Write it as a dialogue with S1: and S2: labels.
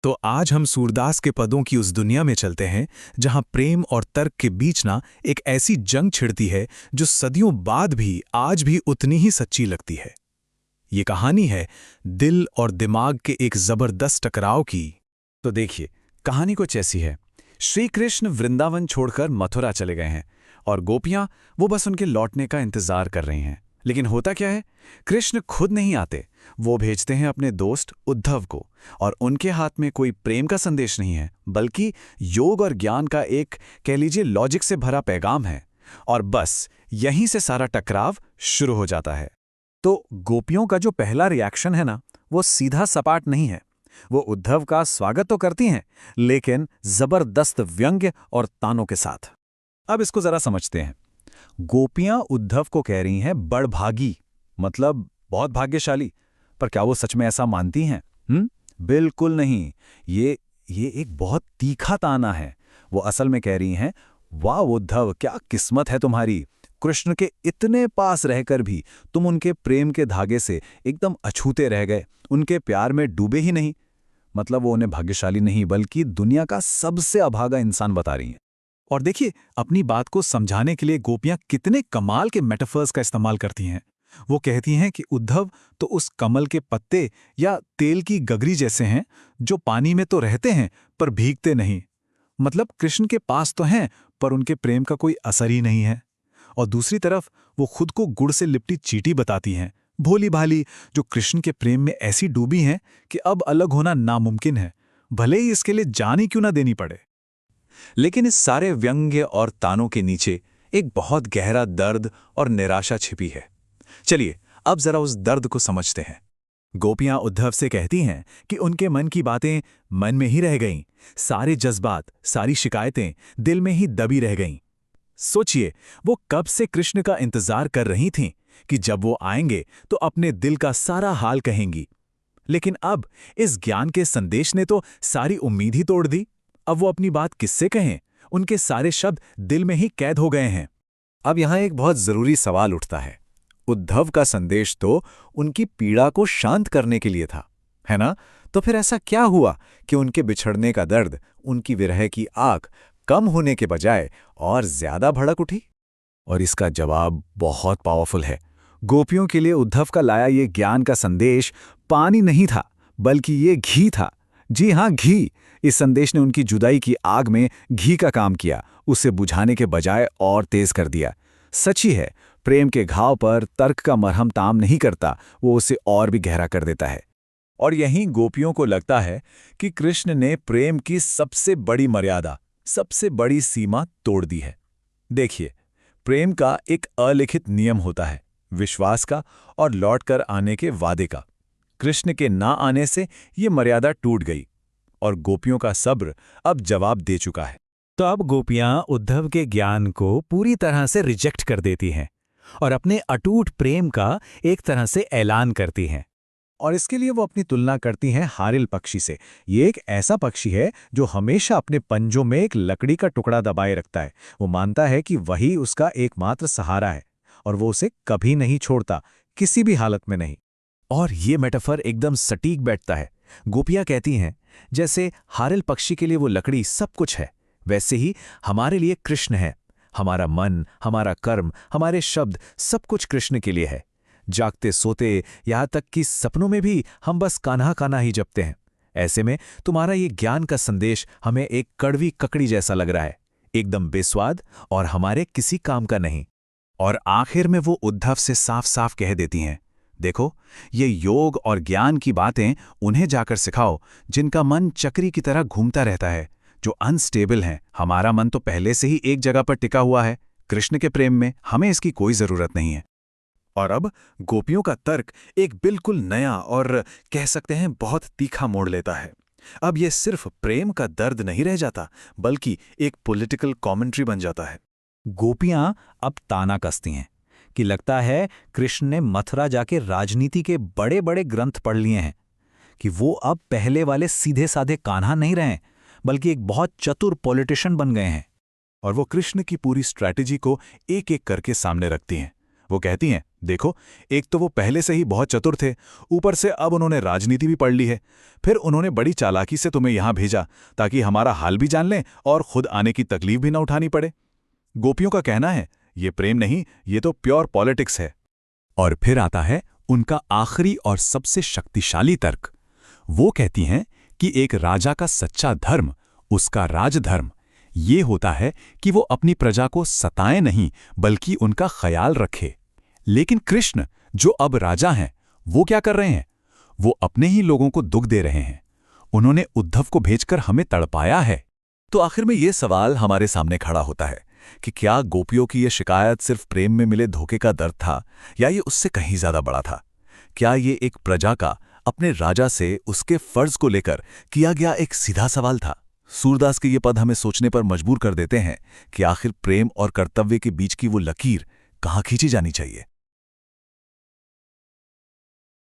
S1: तो आज हम सूरदास के पदों की उस दुनिया में चलते हैं जहां प्रेम और तर्क के बीच ना एक ऐसी जंग छिड़ती है जो सदियों बाद भी आज भी उतनी ही सच्ची लगती है। ये कहानी है दिल और दिमाग के एक जबरदस्त टकराव की।
S2: तो देखिए, कहानी कुछ ऐसी है। श्री कृष्ण वृंदावन छोड़कर मथुरा चले गए हैं और गोपियां वो बस उनके लौटने का इंतजार कर रही हैं। लेकिन होता क्या है, कृष्ण खुद नहीं आते। वो भेजते हैं अपने दोस्त उद्धव को, और उनके हाथ में कोई प्रेम का संदेश नहीं है, बल्कि योग और ज्ञान का एक, कह लीजिए, लॉजिक से भरा पैगाम है। और बस यहीं से सारा टकराव शुरू हो जाता है। तो गोपियों का जो पहला रिएक्शन है ना, वो सीधा सपाट नहीं है। वो उद्धव का स्वागत तो करती हैं, लेकिन जबरदस्त व्यंग्य और तानों के साथ। अब इसको जरा समझते हैं। गोपियां उद्धव को कह रही हैं बड़भागी, मतलब बहुत भाग्यशाली। पर क्या वो सच में ऐसा मानती हैं? बिल्कुल नहीं। ये एक बहुत तीखा ताना है। वो असल में कह रही हैं, वाह उद्धव, क्या किस्मत है तुम्हारी। कृष्ण के इतने पास रहकर भी तुम उनके प्रेम के धागे से एकदम अछूते रह गए, उनके प्यार में डूबे ही नहीं। मतलब वो उन्हें भाग्यशाली नहीं, बल्कि दुनिया का सबसे अभागा इंसान बता रही हैं। और देखिए, अपनी बात को समझाने के लिए गोपियां कितने कमाल के मेटाफर्स का इस्तेमाल करती हैं। वो कहती हैं कि उद्धव तो उस कमल के पत्ते या तेल की गगरी जैसे हैं, जो पानी में तो रहते हैं पर भीगते नहीं। मतलब कृष्ण के पास तो हैं, पर उनके प्रेम का कोई असर ही नहीं है। और दूसरी तरफ वो खुद को गुड़ से लिपटी चींटी बताती हैं, भोली भाली, जो कृष्ण के प्रेम में ऐसी डूबी हैं कि अब अलग होना नामुमकिन है, भले ही इसके लिए जान ही क्यों ना देनी पड़े। लेकिन इस सारे व्यंग्य और तानों के नीचे एक बहुत गहरा दर्द और निराशा छिपी है। चलिए अब जरा उस दर्द को समझते हैं। गोपियां उद्धव से कहती हैं कि उनके मन की बातें मन में ही रह गईं, सारे जज्बात, सारी शिकायतें दिल में ही दबी रह गईं। सोचिए, वो कब से कृष्ण का इंतजार कर रही थीं कि जब वो आएंगे तो अपने दिल का सारा हाल कहेंगी। लेकिन अब इस ज्ञान के संदेश ने तो सारी उम्मीद ही तोड़ दी। अब वो अपनी बात किससे कहें? उनके सारे शब्द दिल में ही कैद हो गए हैं। अब यहां एक बहुत जरूरी सवाल उठता है। उद्धव का संदेश तो उनकी पीड़ा को शांत करने के लिए था, है ना? तो फिर ऐसा क्या हुआ कि उनके बिछड़ने का दर्द, उनकी विरह की आग कम होने के बजाय और ज्यादा भड़क उठी? और इसका जवाब बहुत पावरफुल है। गोपियों के लिए उद्धव का लाया ये ज्ञान का संदेश पानी नहीं था, बल्कि ये घी था। जी हाँ, घी। इस संदेश ने उनकी जुदाई की आग में घी का काम किया, उसे बुझाने के बजाय और तेज कर दिया। सच ही है, प्रेम के घाव पर तर्क का मरहम ताम नहीं करता, वो उसे और भी गहरा कर देता है। और यहीं गोपियों को लगता है कि कृष्ण ने प्रेम की सबसे बड़ी मर्यादा, सबसे बड़ी सीमा तोड़ दी है। देखिए, प्रेम का एक अलिखित नियम होता है, विश्वास का और लौटकर आने के वादे का। कृष्ण के ना आने से ये मर्यादा टूट गई और गोपियों का सब्र अब जवाब दे चुका है।
S3: तो अब गोपियां उद्धव के ज्ञान को पूरी तरह से रिजेक्ट कर देती हैं और अपने अटूट प्रेम का एक तरह से ऐलान करती हैं।
S2: और इसके लिए वो अपनी तुलना करती हैं हारिल पक्षी से। ये एक ऐसा पक्षी है जो हमेशा अपने पंजों में एक लकड़ी का टुकड़ा दबाए रखता है। वो मानता है कि वही उसका एकमात्र सहारा है और वो उसे कभी नहीं छोड़ता, किसी भी हालत में नहीं। और ये मेटाफर एकदम सटीक बैठता है। गोपियां कहती हैं, जैसे हारिल पक्षी के लिए वो लकड़ी सब कुछ है, वैसे ही हमारे लिए कृष्ण है। हमारा मन, हमारा कर्म, हमारे शब्द, सब कुछ कृष्ण के लिए है। जागते सोते, यहाँ तक कि सपनों में भी हम बस कान्हा कान्हा ही जपते हैं। ऐसे में तुम्हारा ये ज्ञान का संदेश हमें एक कड़वी ककड़ी जैसा लग रहा है, एकदम बेस्वाद और हमारे किसी काम का नहीं। और आखिर में वो उद्धव से साफ साफ कह देती हैं, देखो, ये योग और ज्ञान की बातें उन्हें जाकर सिखाओ जिनका मन चक्री की तरह घूमता रहता है, जो अनस्टेबल हैं। हमारा मन तो पहले से ही एक जगह पर टिका हुआ है, कृष्ण के प्रेम में। हमें इसकी कोई जरूरत नहीं है। और अब गोपियों का तर्क एक बिल्कुल नया और कह सकते हैं बहुत तीखा मोड़ लेता है। अब यह सिर्फ प्रेम का दर्द नहीं रह जाता, बल्कि एक पॉलिटिकल कमेंट्री बन जाता है। गोपियां अब ताना कसती हैं कि लगता है कृष्ण ने मथुरा जाके राजनीति के बड़े बड़े ग्रंथ पढ़ लिए हैं, कि वो अब पहले वाले सीधे साधे कान्हा नहीं रहे, बल्कि एक बहुत चतुर पॉलिटिशियन बन गए हैं। और वो कृष्ण की पूरी स्ट्रैटेजी को एक एक करके सामने रखती हैं। वो कहती हैं,
S1: देखो, एक तो वो पहले से ही बहुत चतुर थे, ऊपर से अब उन्होंने राजनीति भी पढ़ ली है। फिर उन्होंने बड़ी चालाकी से तुम्हें यहां भेजा ताकि हमारा हाल भी जान लें और खुद आने की तकलीफ भी ना उठानी पड़े। गोपियों का कहना है ये प्रेम नहीं, ये तो प्योर पॉलिटिक्स है।
S2: और फिर आता है उनका आखिरी और सबसे शक्तिशाली तर्क। वो कहती हैं कि एक राजा का सच्चा धर्म, उसका राजधर्म, ये होता है कि वो अपनी प्रजा को सताए नहीं बल्कि उनका ख्याल रखे। लेकिन कृष्ण, जो अब राजा हैं, वो क्या कर रहे हैं? वो अपने ही लोगों को दुख दे रहे हैं। उन्होंने उद्धव को भेजकर हमें तड़पाया है।
S1: तो आखिर में ये सवाल हमारे सामने खड़ा होता है कि क्या गोपियों की ये शिकायत सिर्फ प्रेम में मिले धोखे का दर्द था, या ये उससे कहीं ज्यादा बड़ा था? क्या ये एक प्रजा का अपने राजा से उसके फर्ज को लेकर किया गया एक सीधा सवाल था? सूरदास के ये पद हमें सोचने पर मजबूर कर देते हैं कि आखिर प्रेम और कर्तव्य के बीच की वो लकीर कहाँ खींची जानी चाहिए।